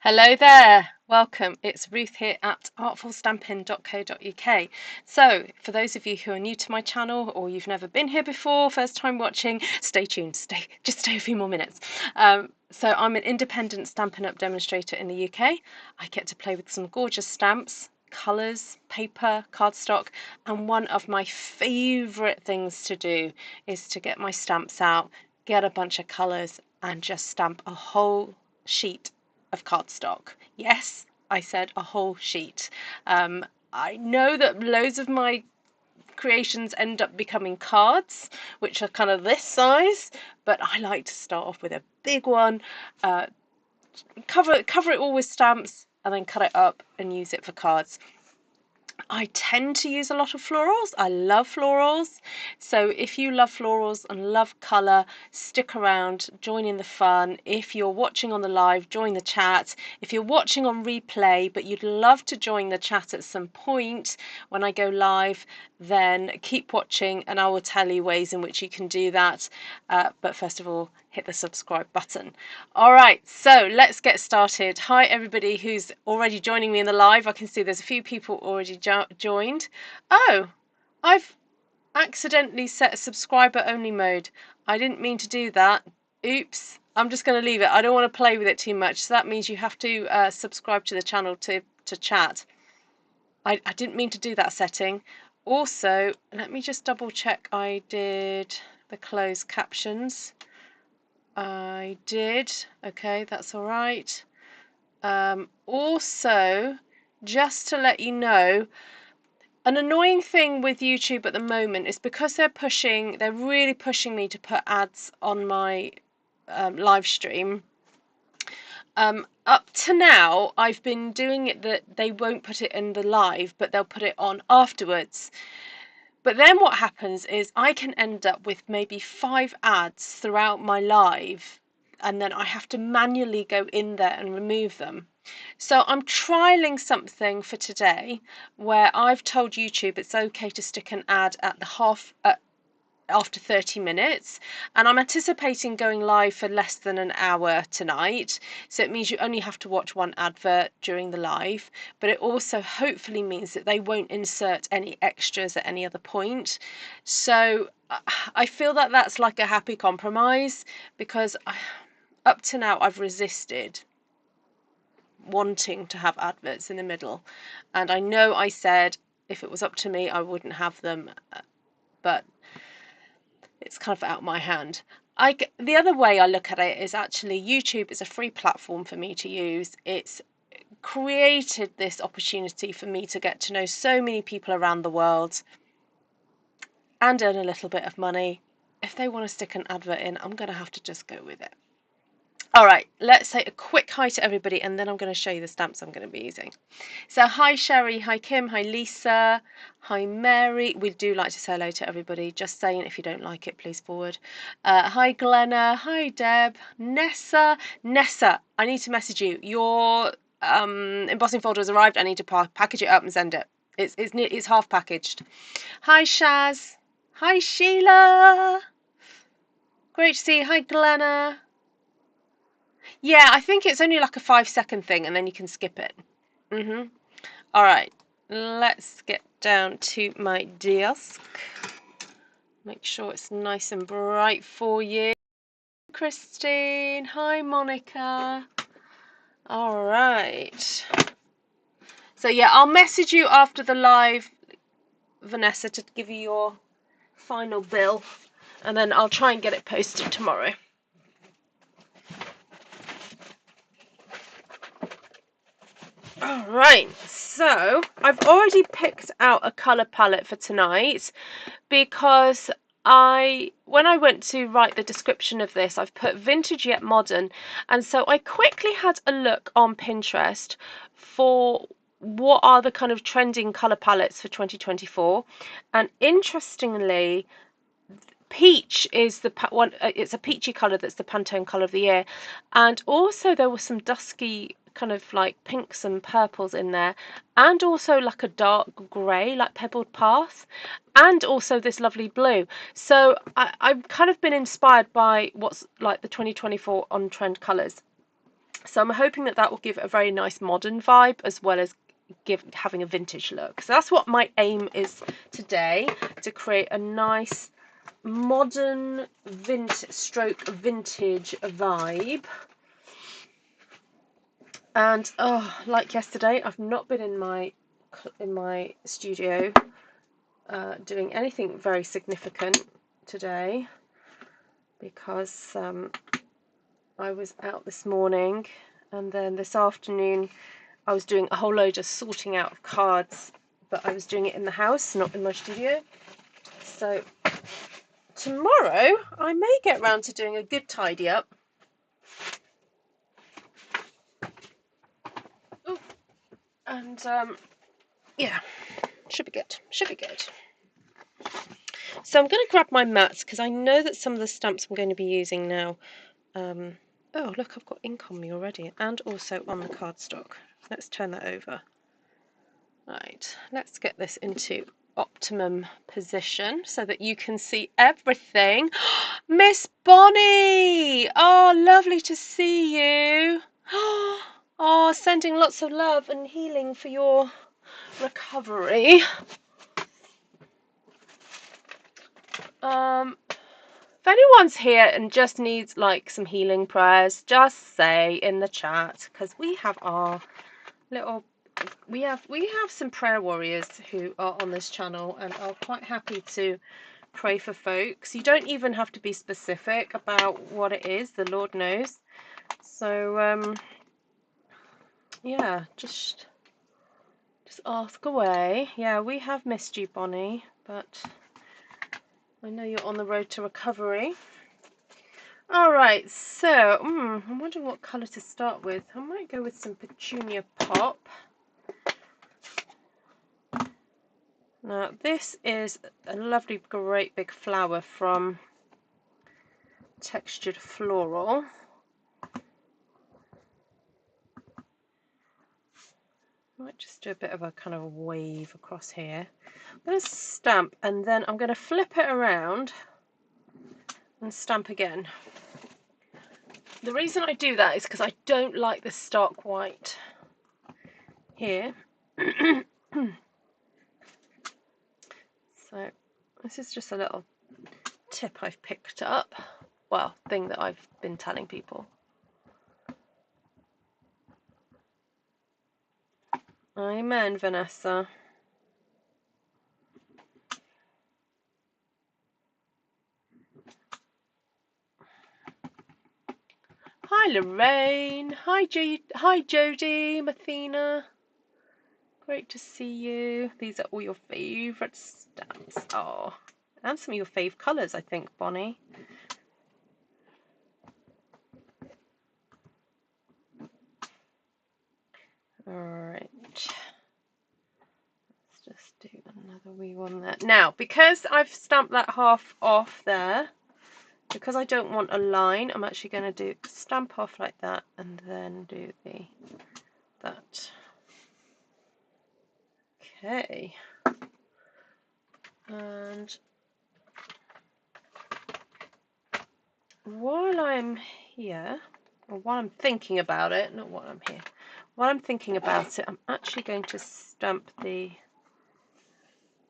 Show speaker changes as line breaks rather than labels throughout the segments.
Hello there, welcome. It's Ruth here at artfulstampin.co.uk. So, for those of you who are new to my channel or you've never been here before, first time watching, stay tuned, just stay a few more minutes. So I'm an independent Stampin' Up demonstrator in the UK. I get to play with some gorgeous stamps, colours, paper, cardstock, and one of my favourite things to do is to get my stamps out, get a bunch of colours, and just stamp a whole sheet of cardstock. Yes, I said a whole sheet. I know that loads of my creations end up becoming cards, which are kind of this size, but I like to start off with a big one, cover it all with stamps, and then cut it up and use it for cards. I tend to use a lot of florals. I love florals. So if you love florals and love colour, stick around, join in the fun. If you're watching on the live, join the chat. If you're watching on replay, but you'd love to join the chat at some point when I go live, then keep watching and I will tell you ways in which you can do that. But first of all, hit the subscribe button. All right, so let's get started. Hi everybody who's already joining me in the live. I can see there's a few people already joined. Oh, I've accidentally set subscriber only mode. I didn't mean to do that. Oops. I'm just going to leave it. I don't want to play with it too much. So that means you have to subscribe to the channel to chat. I didn't mean to do that setting. Also, let me just double check I did the closed captions. I did. Okay, that's all right. Also, just to let you know, an annoying thing with YouTube at the moment is because they're really pushing me to put ads on my live stream. Up to now, I've been doing it that they won't put it in the live, but they'll put it on afterwards. But then what happens is I can end up with maybe 5 ads throughout my live, and then I have to manually go in there and remove them. So I'm trialing something for today where I've told YouTube it's okay to stick an ad at the after 30 minutes, and I'm anticipating going live for less than an hour tonight, so it means you only have to watch one advert during the live, but it also hopefully means that they won't insert any extras at any other point. So I feel that that's like a happy compromise, because up to now I've resisted wanting to have adverts in the middle, and I know I said if it was up to me I wouldn't have them, but it's kind of out of my hand. The other way I look at it is actually YouTube is a free platform for me to use. It's created this opportunity for me to get to know so many people around the world and earn a little bit of money. If they want to stick an advert in, I'm going to have to just go with it. All right, let's say a quick hi to everybody, and then I'm going to show you the stamps I'm going to be using. So hi Sherry, hi Kim, hi Lisa, hi Mary. We do like to say hello to everybody. Just saying, if you don't like it, please forward. Hi Glenna, hi Deb, Nessa. I need to message you. Your embossing folder has arrived. I need to package it up and send it. It's half packaged. Hi Shaz, hi Sheila. Great to see you. Hi Glenna. Yeah, I think it's only like a 5-second thing and then you can skip it. All right, let's get down to my desk. Make sure it's nice and bright for you. Christine, hi Monica. All right. So yeah, I'll message you after the live, Vanessa, to give you your final bill, and then I'll try and get it posted tomorrow. Alright, so I've already picked out a colour palette for tonight, because when I went to write the description of this, I've put vintage yet modern, and so I quickly had a look on Pinterest for what are the kind of trending colour palettes for 2024, and interestingly, peach is the one. It's a peachy colour that's the Pantone colour of the year, and also there was some dusky kind of like pinks and purples in there, and also like a dark grey like Pebbled Path, and also this lovely blue. So I've kind of been inspired by what's like the 2024 on trend colours. So I'm hoping that that will give a very nice modern vibe as well as having a vintage look. So that's what my aim is today, to create a nice modern vintage vibe. And oh, like yesterday, I've not been in my studio doing anything very significant today because I was out this morning, and then this afternoon I was doing a whole load of sorting out of cards, but I was doing it in the house, not in my studio. So tomorrow I may get round to doing a good tidy up. Ooh. And yeah, should be good. Should be good. So I'm going to grab my mats because I know that some of the stamps I'm going to be using now. Oh, look, I've got ink on me already, and also on the cardstock. Let's turn that over. Right, let's get this into optimum position so that you can see everything. Miss Bonnie! Oh, lovely to see you. Oh, sending lots of love and healing for your recovery. If anyone's here and just needs like some healing prayers, just say in the chat, because we have our little we have some prayer warriors who are on this channel and are quite happy to pray for folks. You don't even have to be specific about what it is, the Lord knows. So yeah, just ask away. Yeah, we have missed you, Bonnie, but I know you're on the road to recovery. Alright, so I'm wondering what colour to start with. I might go with some Petunia Pop. Now this is a lovely great big flower from Textured Floral. Might just do a bit of a kind of a wave across here. I'm going to stamp and then I'm going to flip it around and stamp again. The reason I do that is because I don't like the stark white here. So this is just a little tip I've picked up. Well, thing that I've been telling people. Amen, Vanessa. Hi, Lorraine. Hi, Jodie, Mathena. Great to see you. These are all your favourite stamps. Oh, and some of your fave colours, I think, Bonnie. Alright. Let's just do another wee one there. Now, because I've stamped that half off there, because I don't want a line, I'm actually going to do stamp off like that and then do that. Okay. And while I'm here, or while I'm thinking about it, not while I'm here, while I'm thinking about it, I'm actually going to stamp the...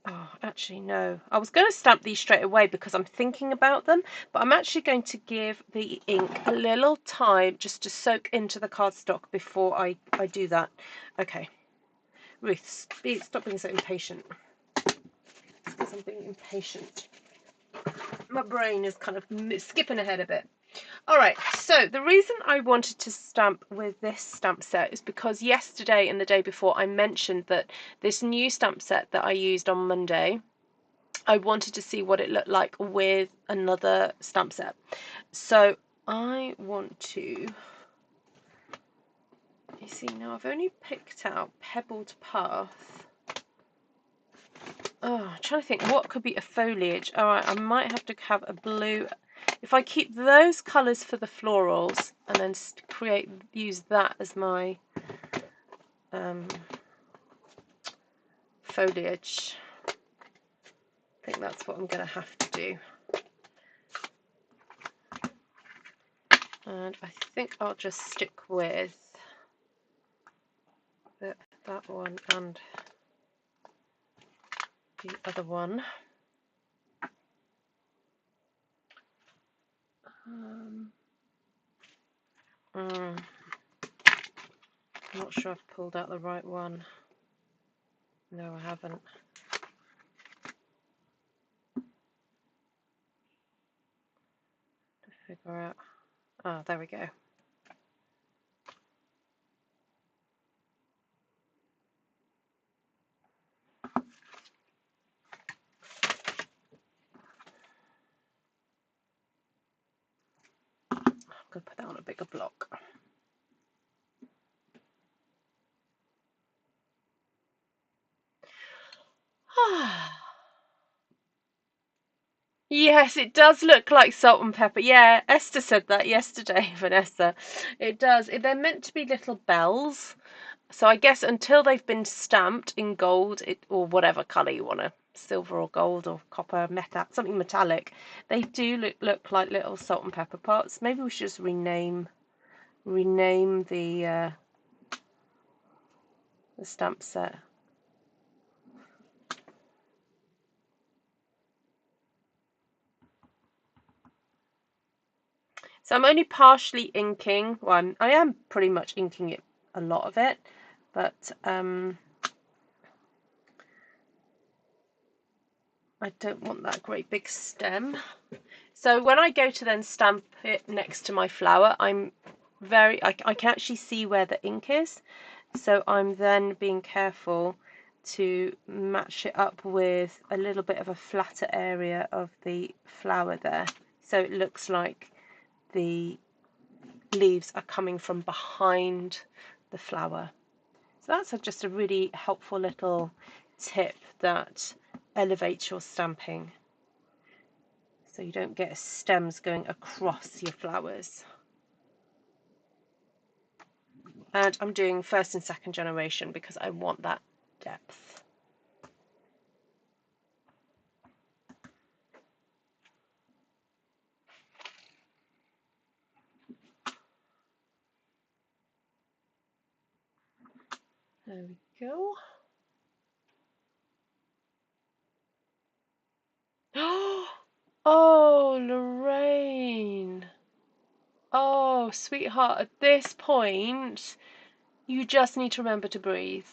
Oh, actually, no. I was going to stamp these straight away because I'm thinking about them, but I'm actually going to give the ink a little time just to soak into the cardstock before I do that. Okay. Ruth, stop being so impatient. It's because I'm being impatient. My brain is kind of skipping ahead a bit. Alright, so the reason I wanted to stamp with this stamp set is because yesterday and the day before I mentioned that this new stamp set that I used on Monday, I wanted to see what it looked like with another stamp set. So I want to, you see, now I've only picked out Pebbled Path. Oh, I'm trying to think what could be a foliage. Alright, I might have to have a blue. If I keep those colours for the florals and then use that as my foliage, I think that's what I'm going to have to do. And I think I'll just stick with that one and the other one. I'm not sure I've pulled out the right one. No, I haven't. To figure out. Ah, there we go. I'm going to put that on a bigger block. Yes, it does look like salt and pepper. Yeah, Esther said that yesterday, Vanessa. It does. They're meant to be little bells. So I guess until they've been stamped in gold, or whatever colour you want to, silver or gold or copper, something metallic, they do look like little salt and pepper pots. Maybe we should just rename the stamp set. So I'm only partially inking. Well, I am pretty much inking it, a lot of it, but I don't want that great big stem. So when I go to then stamp it next to my flower, I can actually see where the ink is. So I'm then being careful to match it up with a little bit of a flatter area of the flower there. So it looks like the leaves are coming from behind the flower. So that's just a really helpful little tip that elevates your stamping, so you don't get stems going across your flowers. And I'm doing first and second generation because I want that depth. There we go. Oh, Lorraine. Oh, sweetheart, at this point, you just need to remember to breathe.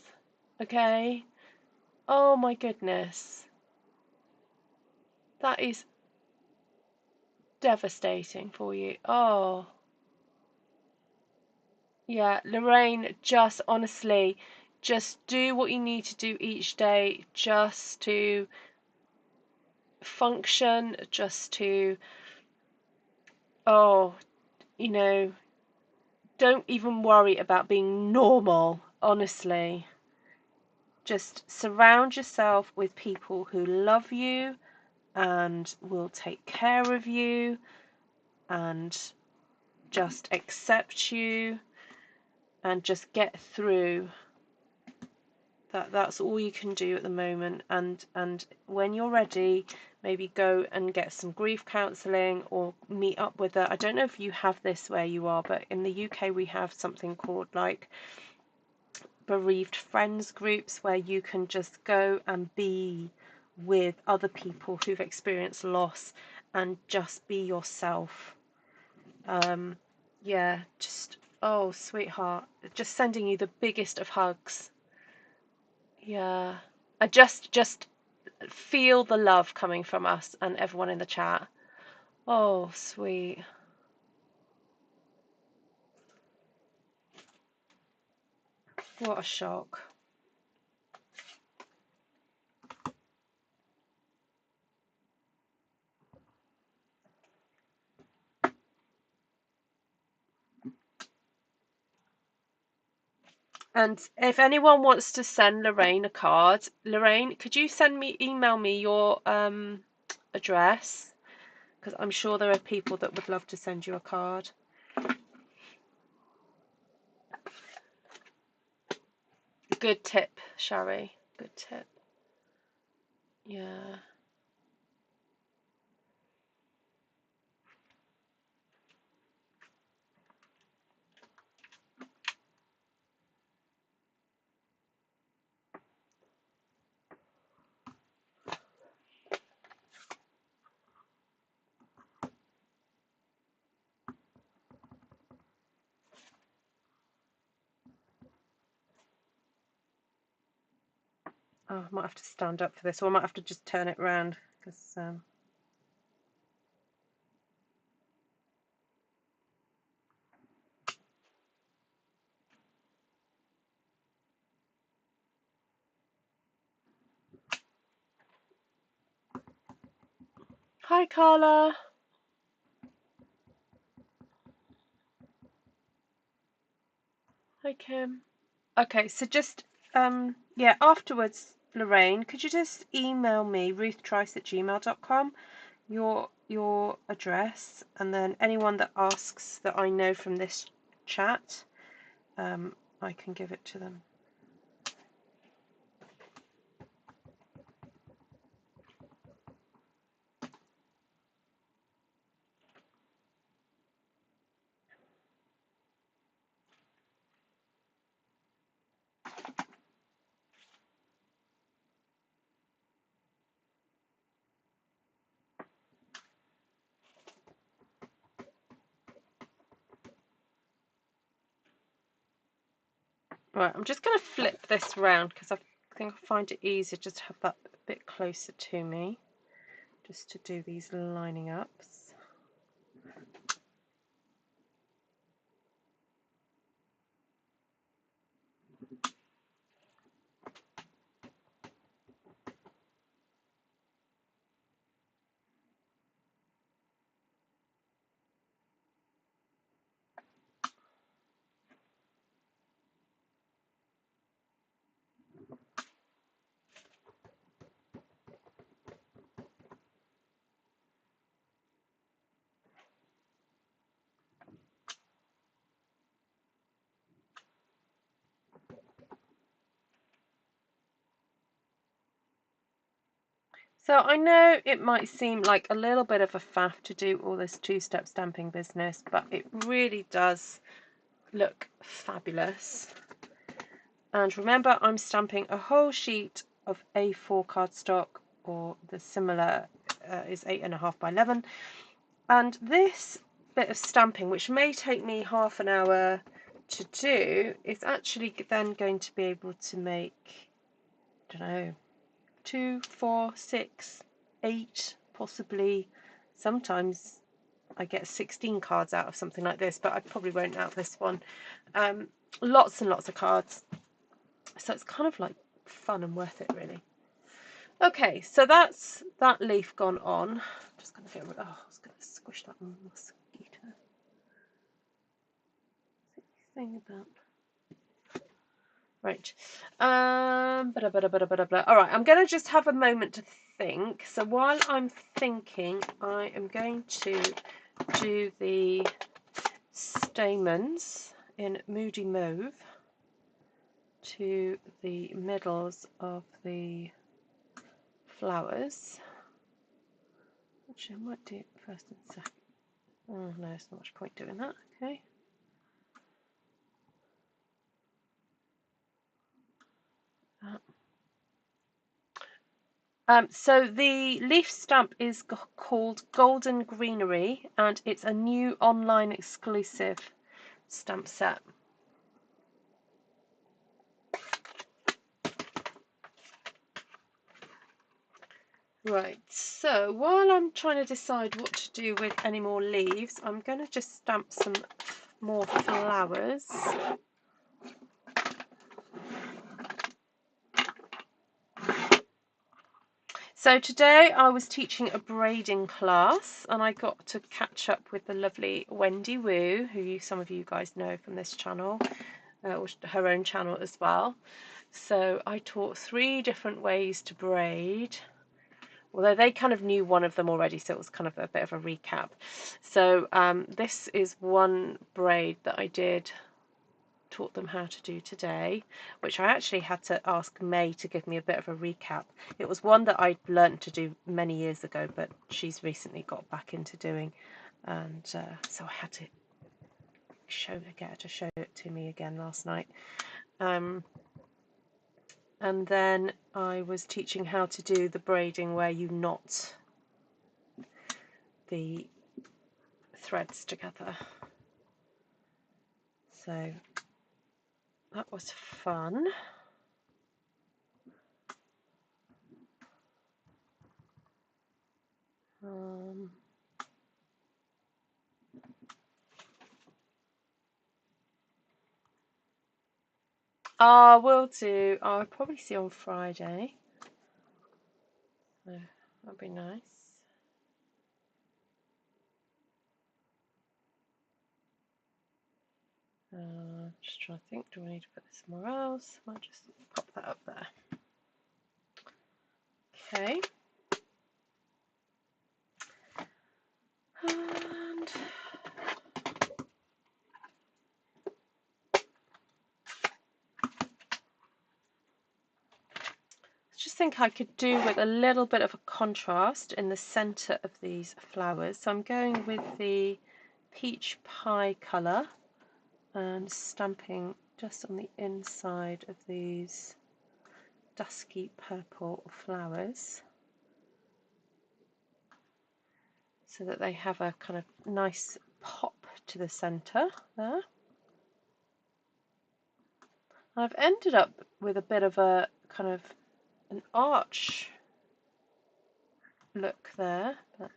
Okay? Oh my goodness. That is devastating for you. Oh. Yeah, Lorraine, just honestly, just do what you need to do each day just to function, just to, oh, you know, don't even worry about being normal, honestly. Just surround yourself with people who love you and will take care of you and just accept you and just get through. That's all you can do at the moment, and when you're ready, maybe go and get some grief counselling or meet up with I don't know if you have this where you are, but in the UK we have something called like bereaved friends groups where you can just go and be with other people who've experienced loss and just be yourself. Yeah, just, oh sweetheart, just sending you the biggest of hugs. Yeah, I just feel the love coming from us and everyone in the chat. Oh, sweet. What a shock. And if anyone wants to send Lorraine a card, Lorraine, could you email me your address? Because I'm sure there are people that would love to send you a card. Good tip, Shari. Good tip. Yeah. Oh, I might have to stand up for this, or I might have to just turn it round because hi Carla. Hi Kim. Okay, so just yeah, afterwards, Lorraine, could you just email me ruthtrice@gmail.com your address, and then anyone that asks that I know from this chat, I can give it to them. Right, I'm just going to flip this round because I think I find it easier just to have that a bit closer to me, just to do these lining ups. So I know it might seem like a little bit of a faff to do all this two-step stamping business, but it really does look fabulous. And remember, I'm stamping a whole sheet of A4 cardstock, or the similar is 8.5 by 11. And this bit of stamping, which may take me half an hour to do, is actually then going to be able to make, I don't know, 2, 4, 6, 8, possibly. Sometimes I get 16 cards out of something like this, but I probably won't out this one. Lots and lots of cards. So it's kind of like fun and worth it, really. Okay, so that's that leaf gone on. I'm just going to get rid of, oh, I was going to squish that mosquito thing about. Right. Blah, blah, blah, blah, blah. All right, I'm going to just have a moment to think. So while I'm thinking, I am going to do the stamens in Moody Mauve to the middles of the flowers. Actually, I might do it first and second. Oh no, there's not much point doing that. Okay. So the leaf stamp is called Golden Greenery, and it's a new online exclusive stamp set. Right, so while I'm trying to decide what to do with any more leaves, I'm going to just stamp some more flowers. So today I was teaching a braiding class, and I got to catch up with the lovely Wendy Wu, who some of you guys know from this channel, or her own channel as well. So I taught 3 different ways to braid, although they kind of knew one of them already, so it was kind of a bit of a recap. So this is one braid that I taught them how to do today, which I actually had to ask May to give me a bit of a recap. It was one that I learned to do many years ago, but she's recently got back into doing, and so I had to get her to show it to me again last night. And then I was teaching how to do the braiding where you knot the threads together. So that was fun. Ah, will do. I'll probably see you on Friday. That'd be nice. Just trying to think, do I need to put this somewhere else? I'll just pop that up there. Okay. And I just think I could do with a little bit of a contrast in the centre of these flowers. So I'm going with the peach pie colour and stamping just on the inside of these dusky purple flowers so that they have a kind of nice pop to the centre there. I've ended up with a bit of a kind of an arch look there, but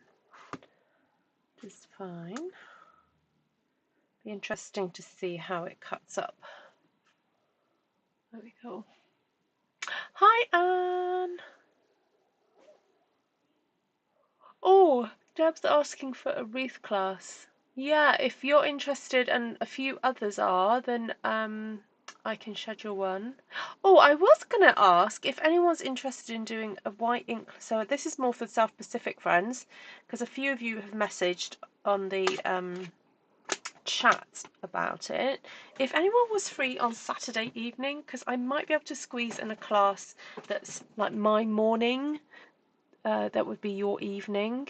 it's fine. Be interesting to see how it cuts up. There we go. Hi, Anne. Oh, Deb's asking for a wreath class. Yeah, if you're interested and a few others are, then I can schedule one. Oh, I was going to ask if anyone's interested in doing a white ink. So this is more for South Pacific friends, because a few of you have messaged on the chat about it. If anyone was free on Saturday evening, because I might be able to squeeze in a class that's like my morning, that would be your evening.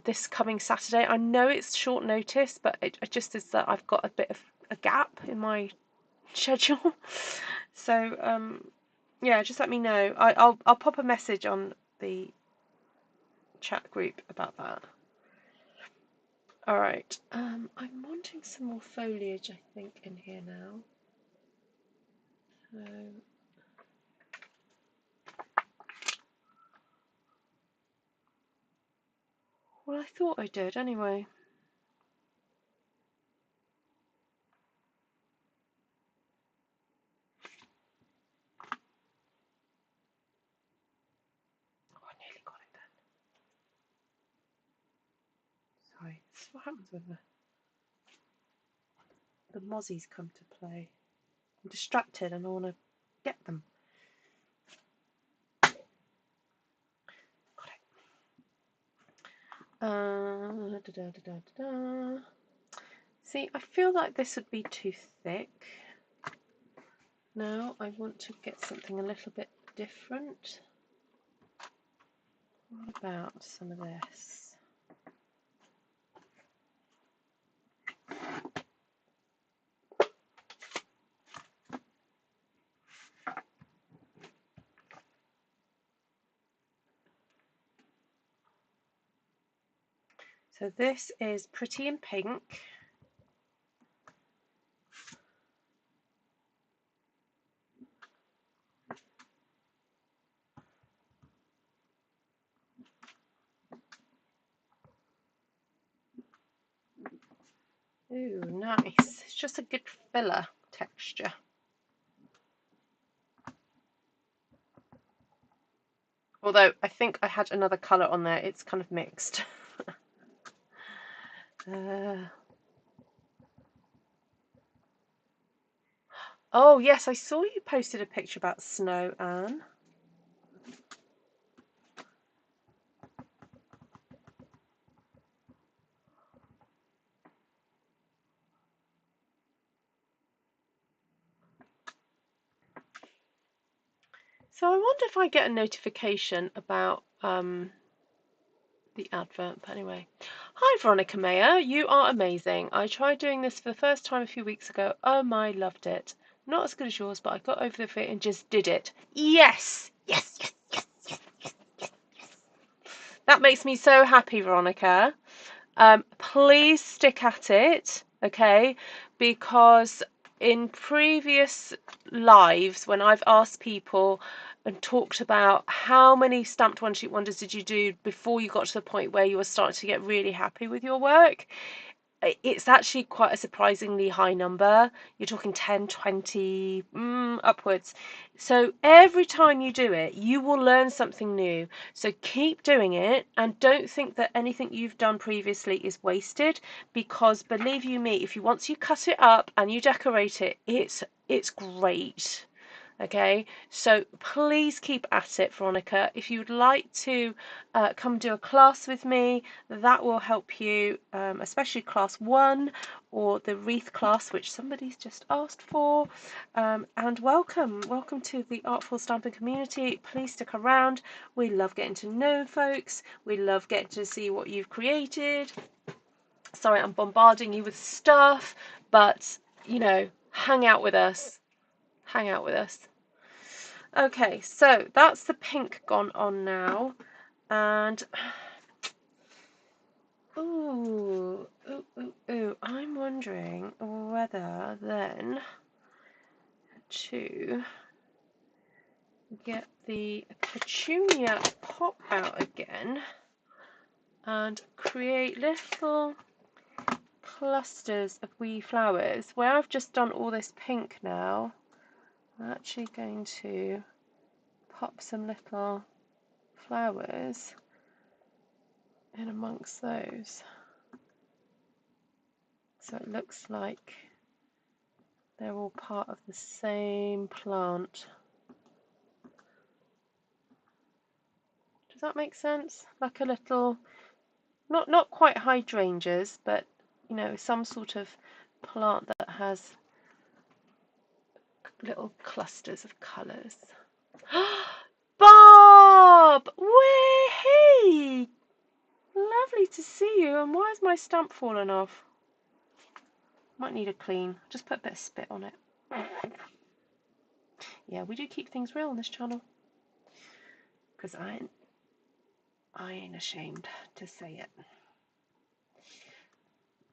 This coming Saturday. I know it's short notice, but it just is that I've got a bit of a gap in my schedule. So yeah, just let me know. I'll pop a message on the chat group about that. All right. I'm wanting some more foliage, I think, in here now. So well, I thought I did anyway. Oh, I nearly got it then. Sorry, this is what happens when the mozzies come to play. I'm distracted and I want to get them. Got it. See, I feel like this would be too thick. Now I want to get something a little bit different. What about some of this? So this is Pretty in Pink. Ooh, nice. It's just a good filler texture. Although I think I had another colour on there, it's kind of mixed. Oh yes, I saw you posted a picture about snow, Anne. So I wonder if I get a notification about the advert. But anyway, hi Veronica Mayer, you are amazing. I tried doing this for the first time a few weeks ago. Oh my, loved it. Not as good as yours, but I got over the fear and just did it. Yes, yes, yes, yes, yes, yes, yes, yes. That makes me so happy, Veronica. Please stick at it, okay? Because in previous lives, when I've asked people and talked about how many stamped one-sheet wonders did you do before you got to the point where you were starting to get really happy with your work, it's actually quite a surprisingly high number. You're talking 10, 20, upwards. So every time you do it, you will learn something new. So keep doing it, and don't think that anything you've done previously is wasted, because believe you me, if you once you cut it up and you decorate it, it's great. Okay, so please keep at it, Veronica. If you'd like to come do a class with me, that will help you, especially class 1 or the wreath class, which somebody's just asked for. And welcome to the Artful Stampin' community. Please stick around. We love getting to know folks. We love getting to see what you've created. Sorry, I'm bombarding you with stuff, but you know, hang out with us. Hang out with us. Okay, so that's the pink gone on now, and ooh, I'm wondering whether then to get the Petunia Pop out again and create little clusters of wee flowers. Where I've just done all this pink now, I'm actually going to pop some little flowers in amongst those. So it looks like they're all part of the same plant. Does that make sense? Like a little, not quite hydrangeas, but you know, some sort of plant that has little clusters of colours. Bob! Wee! Lovely to see you. And why has my stamp fallen off? Might need a clean. Just put a bit of spit on it. Yeah, we do keep things real on this channel. Because I ain't ashamed to say it.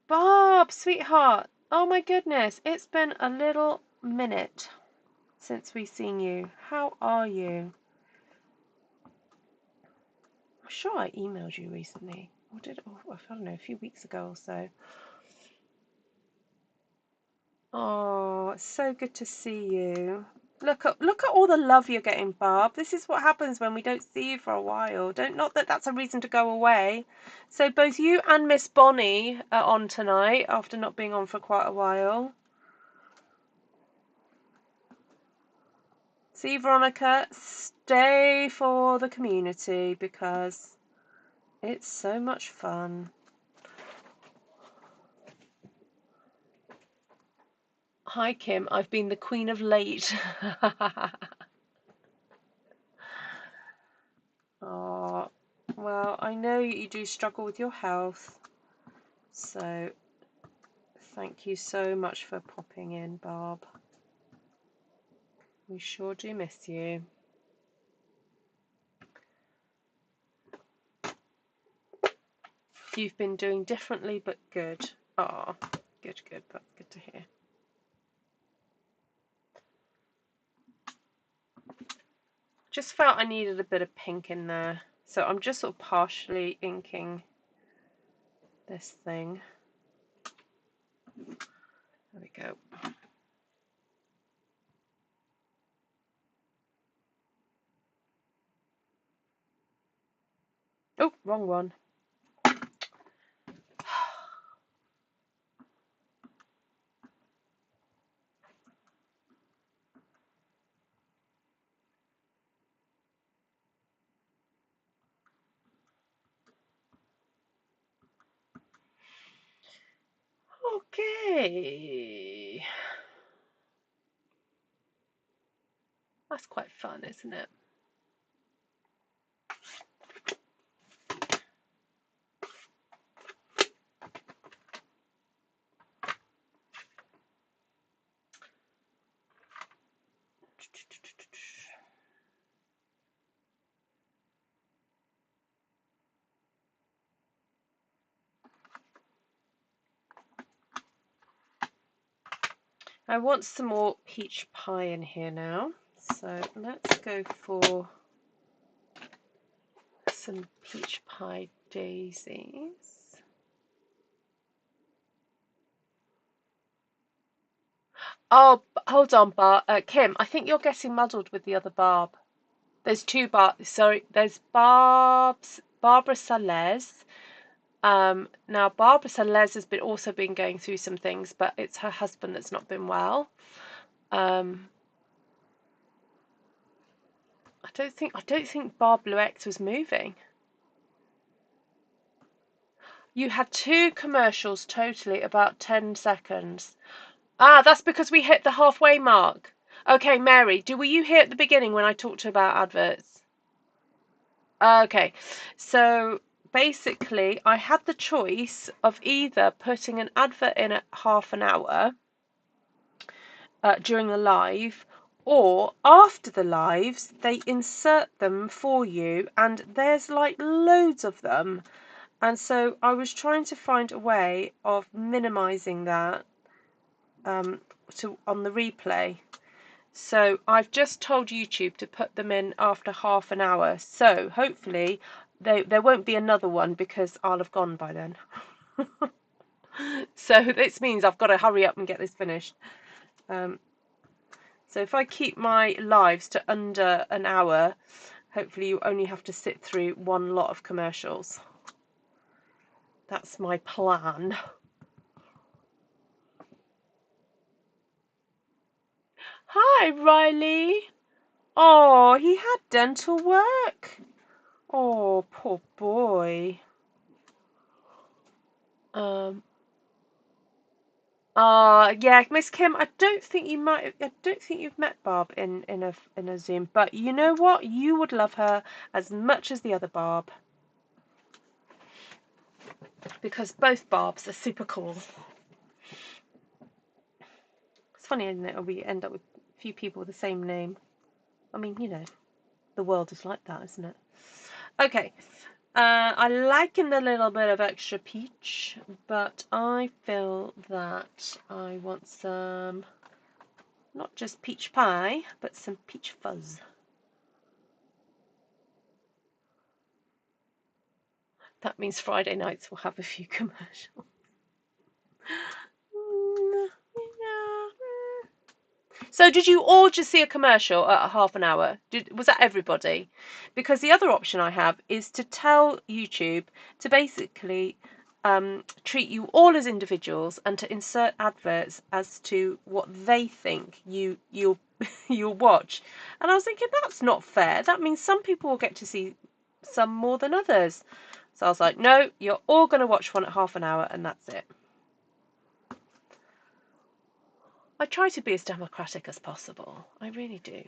Bob, sweetheart. Oh my goodness. It's been a little minute since we've seen you. How are you? I'm sure I emailed you recently. Or did I don't know, a few weeks ago or so. Oh, it's so good to see you. Look at all the love you're getting, Barb. This is what happens when we don't see you for a while. Not that that's a reason to go away. So both you and Miss Bonnie are on tonight after not being on for quite a while. See, Veronica, stay for the community because it's so much fun. Hi, Kim. I've been the queen of late. Oh, well, I know you do struggle with your health, so thank you so much for popping in, Barb. We sure do miss you. You've been doing differently but good. Oh, good. That's good to hear. Just felt I needed a bit of pink in there, so I'm just sort of partially inking this thing. There we go. Oh, wrong one. Okay. That's quite fun, isn't it? I want some more peach pie in here now, so let's go for some peach pie daisies. Oh, hold on, Kim. I think you're getting muddled with the other Barb. There's two Barb. Sorry, there's Barbara Salez. Now Barbara Salez has been also been going through some things, but it's her husband that's not been well. Um, I don't think Barb Blue X was moving. You had two commercials totally about 10 seconds. Ah, that's because we hit the halfway mark. Okay, Mary, were you here at the beginning when I talked about adverts? Okay, so basically, I had the choice of either putting an advert in at half an hour during the live, or after the lives, they insert them for you, and there's like loads of them. And so I was trying to find a way of minimizing that on the replay. So I've just told YouTube to put them in after half an hour. So hopefully there won't be another one because I'll have gone by then. So this means I've got to hurry up and get this finished. So if I keep my lives to under an hour, hopefully you only have to sit through one lot of commercials. That's my plan. Hi, Riley. Oh, he had dental work. Oh, poor boy. Yeah, Miss Kim, I don't think you've met Barb in a Zoom, but you know what? You would love her as much as the other Barb. Because both Barbs are super cool. It's funny, isn't it? We end up with a few people with the same name. I mean, you know, the world is like that, isn't it? Okay. I liking the little bit of extra peach, but I feel that I want some, not just peach pie, but some peach fuzz. That means Friday nights we'll have a few commercials. So did you all just see a commercial at half an hour? Was that everybody? Because the other option I have is to tell YouTube to basically treat you all as individuals and to insert adverts as to what they think you'll watch. And I was thinking that's not fair. That means some people will get to see some more than others. So I was like, no, you're all going to watch one at half an hour and that's it. I try to be as democratic as possible. I really do.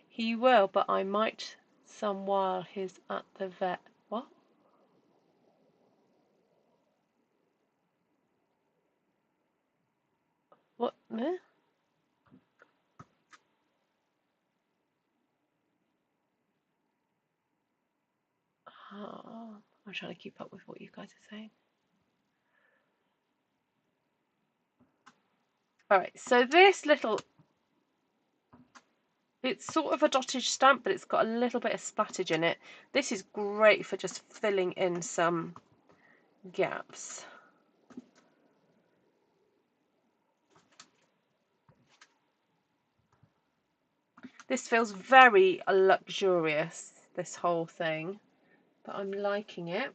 He will, but I might some while he's at the vet. What? What? Me? Oh, I'm trying to keep up with what you guys are saying. Alright, so this little, it's sort of a dotage stamp, but it's got a little bit of splattage in it. This is great for just filling in some gaps. This feels very luxurious, this whole thing, but I'm liking it.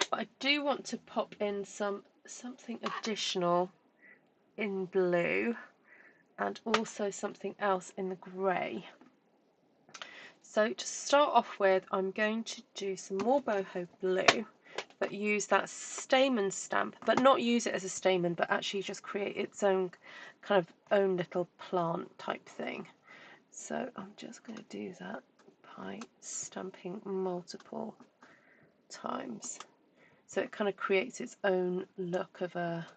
But I do want to pop in something additional in blue and also something else in the grey. So to start off with, I'm going to do some more Boho Blue, but use that stamen stamp, but not use it as a stamen, but actually just create its own kind of own little plant type thing. So I'm just going to do that by stamping multiple times. So it kind of creates its own look of a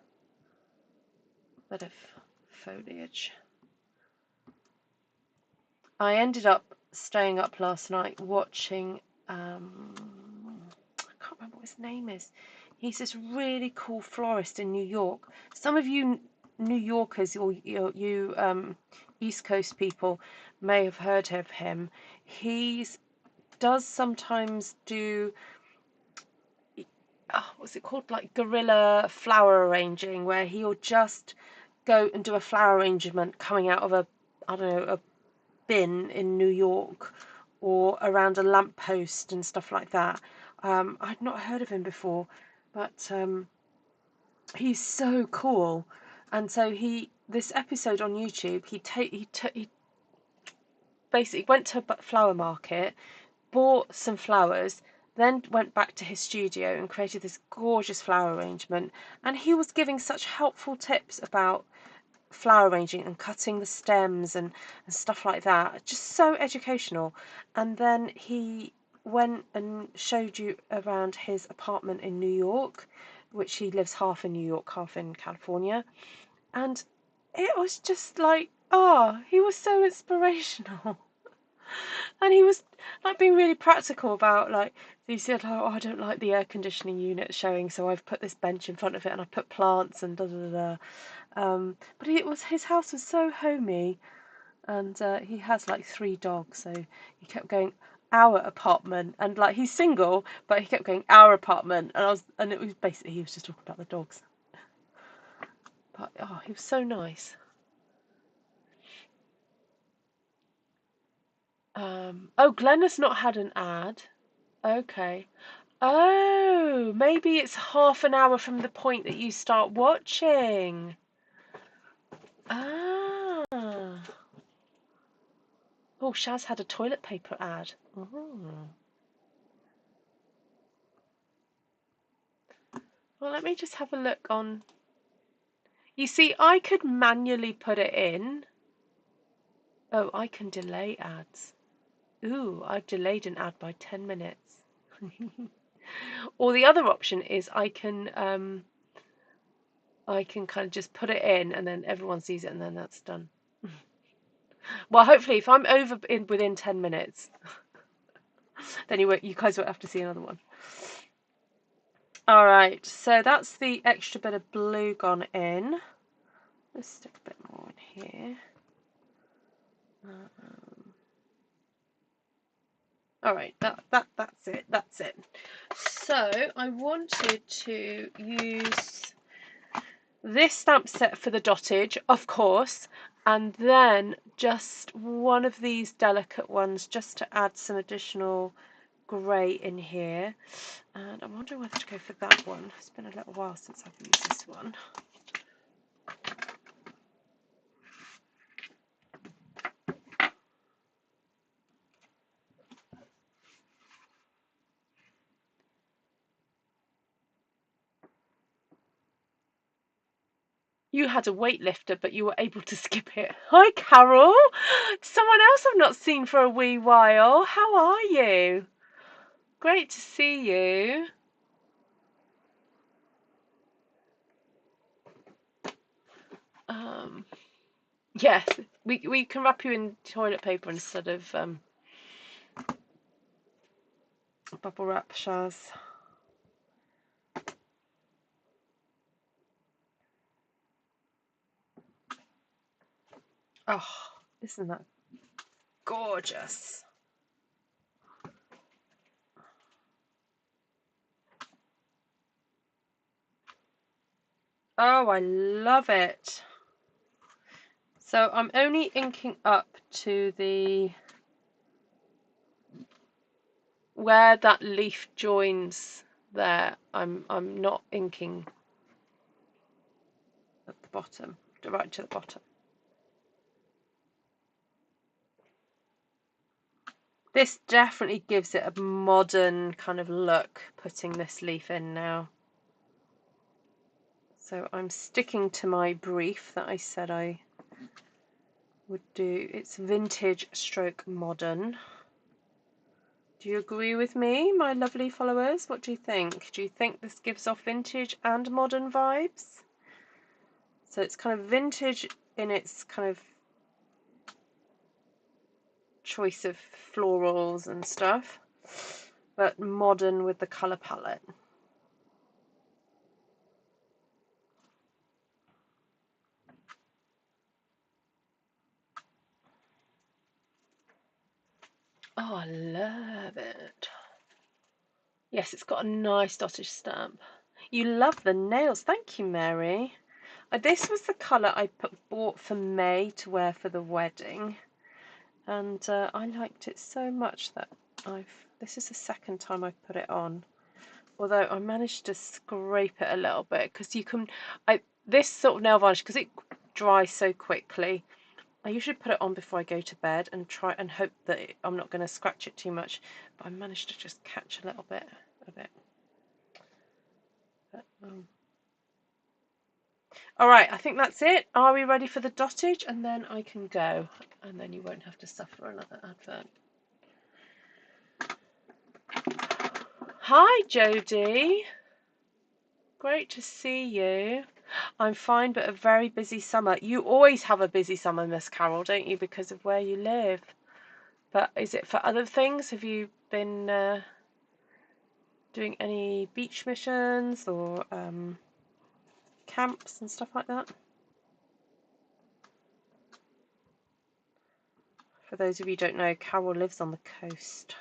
bit of foliage. I ended up staying up last night watching, I can't remember what his name is. He's this really cool florist in New York. Some of you New Yorkers or you East Coast people may have heard of him. He does sometimes do, what's it called, like guerrilla flower arranging, where he'll just go and do a flower arrangement coming out of a, I don't know, a bin in New York or around a lamppost and stuff like that. I'd not heard of him before, but he's so cool. And so this episode on YouTube, he basically went to a flower market, bought some flowers, then went back to his studio and created this gorgeous flower arrangement. And he was giving such helpful tips about flower arranging and cutting the stems and stuff like that. Just so educational. And then he went and showed you around his apartment in New York, which he lives half in New York, half in California. And it was just like, oh, he was so inspirational. And he was like being really practical about, like, he said, oh, I don't like the air conditioning unit showing, so I've put this bench in front of it and I put plants and da da da. But his house was so homey, and he has like 3 dogs, so he kept going our apartment, and like he's single, but he kept going our apartment, and it was basically he was just talking about the dogs. But oh, he was so nice. Oh, Glenn has not had an ad. Okay. Oh, maybe it's half an hour from the point that you start watching. Ah. Oh, Shaz had a toilet paper ad. Oh. Well, let me just have a look on. You see, I could manually put it in. Oh, I can delay ads. Ooh, I've delayed an ad by 10 minutes. Or the other option is I can kind of just put it in and then everyone sees it and then that's done. Well, hopefully if I'm within 10 minutes, then you guys won't have to see another one. All right, so that's the extra bit of blue gone in. Let's stick a bit more in here. All right, that's it. So I wanted to use this stamp set for the dottage, of course, and then just one of these delicate ones just to add some additional grey in here. And I'm wondering whether to go for that one. It's been a little while since I've used this one. You had a weightlifter, but you were able to skip it. Hi, Carol. Someone else I've not seen for a wee while. How are you? Great to see you. Yes, we can wrap you in toilet paper instead of bubble wrap, Shaz. Oh, isn't that gorgeous? Oh, I love it. So I'm only inking up to the where that leaf joins there. I'm not inking at the bottom, right to the bottom. This definitely gives it a modern kind of look, putting this leaf in now. So I'm sticking to my brief that I said I would do. It's vintage stroke modern. Do you agree with me, my lovely followers? What do you think? Do you think this gives off vintage and modern vibes? So it's kind of vintage in its kind of choice of florals and stuff, but modern with the colour palette. Oh, I love it. Yes, it's got a nice dotted stamp. You love the nails. Thank you, Mary. This was the colour I bought for May to wear for the wedding, and I liked it so much that this is the second time I've put it on. Although I managed to scrape it a little bit, because you can, this sort of nail varnish, because it dries so quickly, I usually put it on before I go to bed and try and hope that I'm not going to scratch it too much, but I managed to just catch a little bit of it. But, all right, I think that's it. Are we ready for the dottage? And then I can go, and then you won't have to suffer another advert. Hi, Jodie. Great to see you. I'm fine, but a very busy summer. You always have a busy summer, Miss Carol, don't you, because of where you live? But is it for other things? Have you been doing any beach missions or camps and stuff like that? For those of you who don't know, Carol lives on the coast.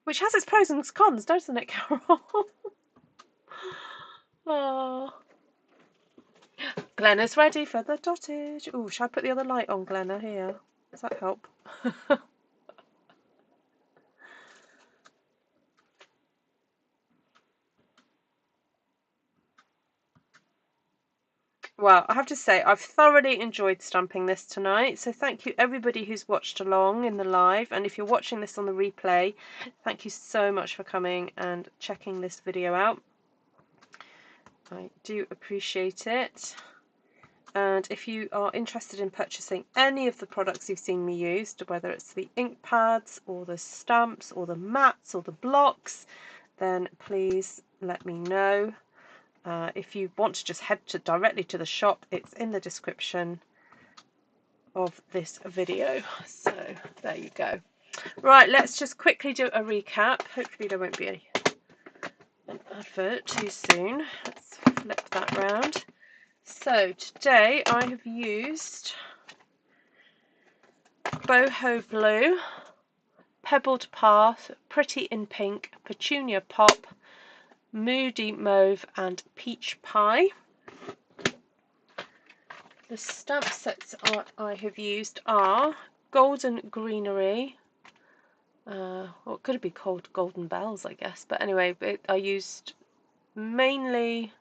Which has its pros and cons, doesn't it, Carol? Oh. Glenna's ready for the dottage. Oh, shall I put the other light on, Glenna? Here. Does that help? Well, I have to say, I've thoroughly enjoyed stamping this tonight. So thank you everybody who's watched along in the live. And if you're watching this on the replay, thank you so much for coming and checking this video out. I do appreciate it. And if you are interested in purchasing any of the products you've seen me use, whether it's the ink pads or the stamps or the mats or the blocks, then please let me know. If you want to just head directly to the shop, it's in the description of this video. So there you go. Right, let's just quickly do a recap. Hopefully there won't be an advert too soon. Let's flip that round. So today I have used Boho Blue, Pebbled Path, Pretty in Pink, Petunia Pop, Moody Mauve and Peach Pie. The stamp sets I have used are Golden Greenery. Well, it could be called Golden Bells, I guess. But anyway, I used mainly...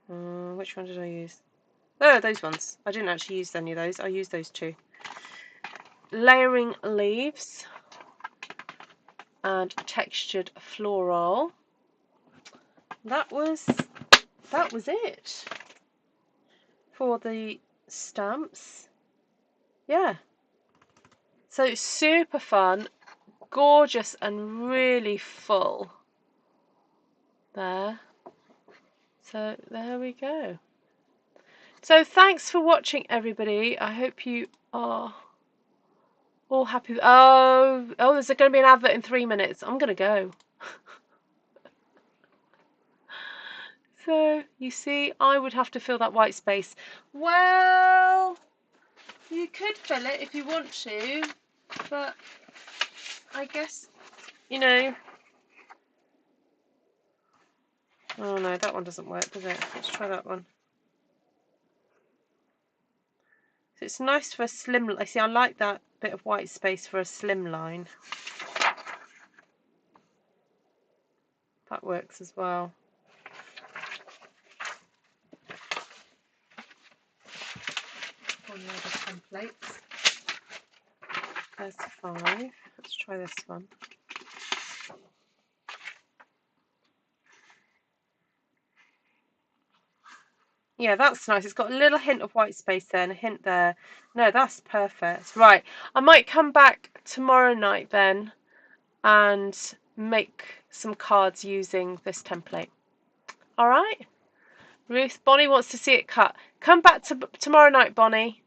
which one did I use? Oh, those ones. I didn't actually use any of those. I used those two. Layering Leaves and Textured Floral. That was it for the stamps. Yeah. So super fun, gorgeous and really full. There. So there we go. So thanks for watching, everybody. I hope you are all happy. Oh, there's going to be an advert in 3 minutes. I'm going to go. So, you see, I would have to fill that white space. Well, you could fill it if you want to, but I guess, you know... Oh no, that one doesn't work, does it? Let's try that one. So it's nice for a slim... See, I like that bit of white space for a slim line. That works as well. On the other templates. There's 5. Let's try this one. Yeah, that's nice. It's got a little hint of white space there and a hint there. No, that's perfect. Right, I might come back tomorrow night then and make some cards using this template. All right? Ruth, Bonnie wants to see it cut. Come back tomorrow night, Bonnie,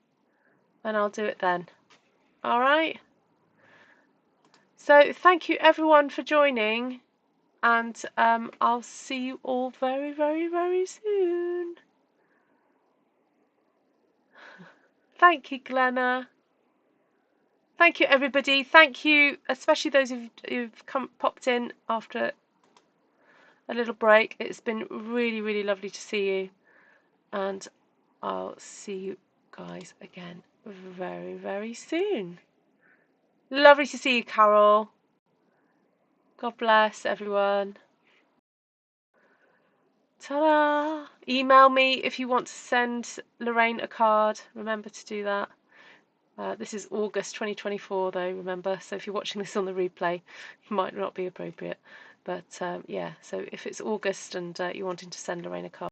and I'll do it then. All right? So thank you everyone for joining, and I'll see you all very, very, very soon. Thank you, Glenna. Thank you, everybody. Thank you, especially those who've popped in after a little break. It's been really, really lovely to see you, and I'll see you guys again very, very soon. Lovely to see you, Carol. God bless everyone. Ta-da! Email me if you want to send Lorraine a card. Remember to do that. This is August 2024 though, remember, so if you're watching this on the replay, it might not be appropriate. But yeah, so if it's August and you're wanting to send Lorraine a card,